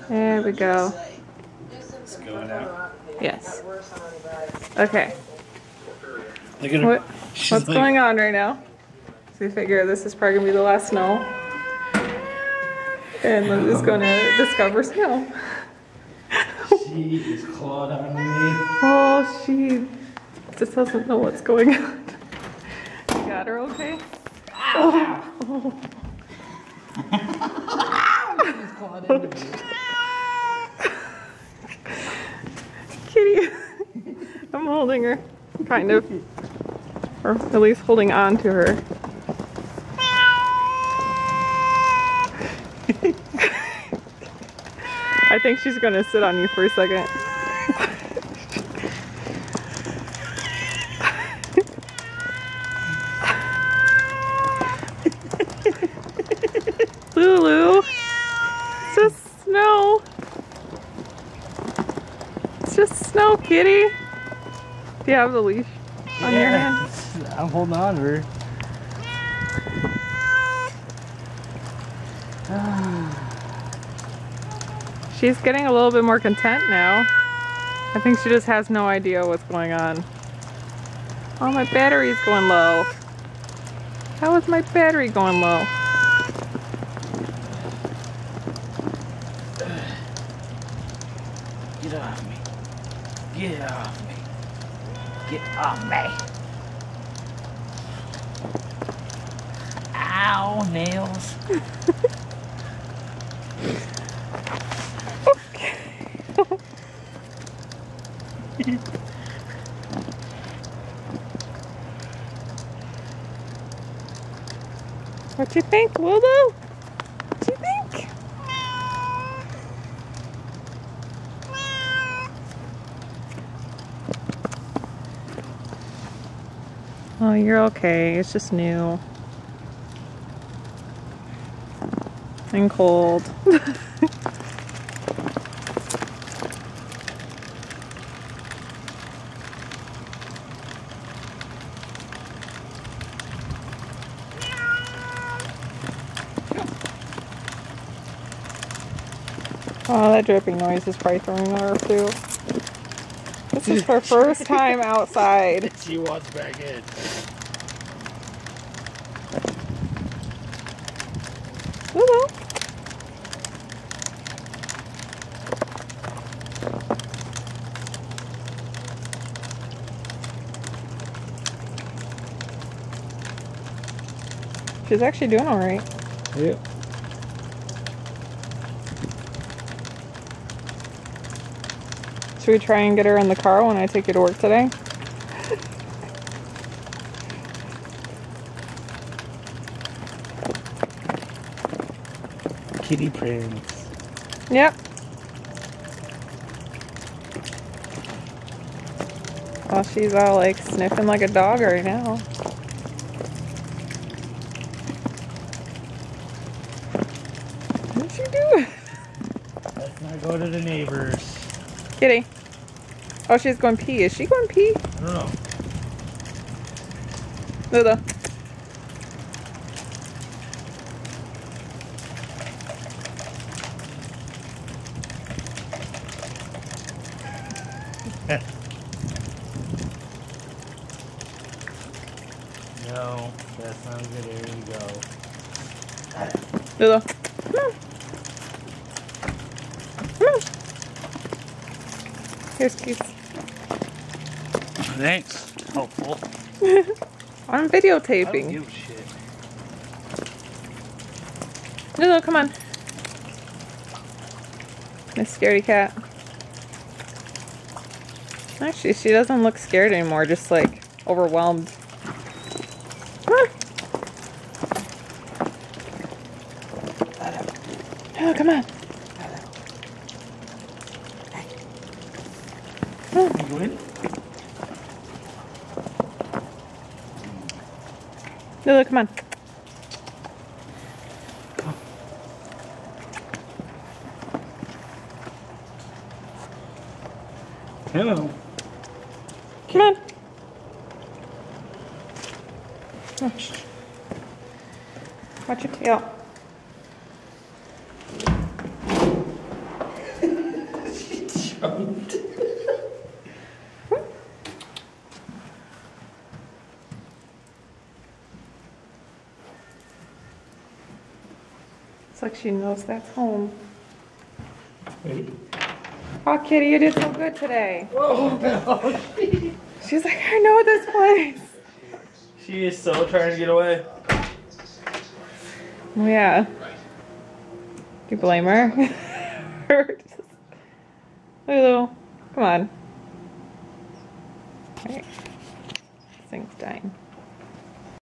There we go. It's going out. Yes. Okay. Look at her. What's going on right now? So we figure this is probably gonna be the last snow. And Liz is gonna discover snow. She is clawed on me. Oh, she just doesn't know what's going on. You got her okay? Oh. Oh. She's clawed into me. Kitty, I'm holding her, kind of, or at least holding on to her. I think she's gonna sit on you for a second. Lulu, it's just snow. It's just snow, kitty. Do you have the leash on your hand? I'm holding on to her. She's getting a little bit more content now. I think she just has no idea what's going on. Oh, my battery's going low. How is my battery going low? Get off me. Get off me. Get off me. Ow, nails. What you think, Lulu? What you think? Oh, you're okay. It's just new. And cold. Oh, that dripping noise is probably throwing her off too. This is her first time outside. She wants back in. Lulu. She's actually doing all right. Yep. Should we try and get her in the car when I take you to work today? Kitty Prince. Yep. Well, she's all like sniffing like a dog right now. What'd she do? Let's not go to the neighbors. Kitty. Oh, she's going pee. Is she going pee? I don't know. Lulu. No, that's not good. There you go. Lulu. Come on. Come on. Here's Keith. Thanks. Helpful. I'm I don't videotaping. give a shit. Lulu, come on. Miss Scaredy Cat. Actually, she doesn't look scared anymore, just like overwhelmed. Come on. Oh, come on. You good? Lulu, come on. Hello. Come on. Oh, watch your tail. Looks like she knows that's home. Ready? Oh, Kitty, you did so good today. Oh, no. She's like, I know this place. She is so trying to get away. Oh, yeah. Do you blame her? Lulu, come on. All right. This thing's dying.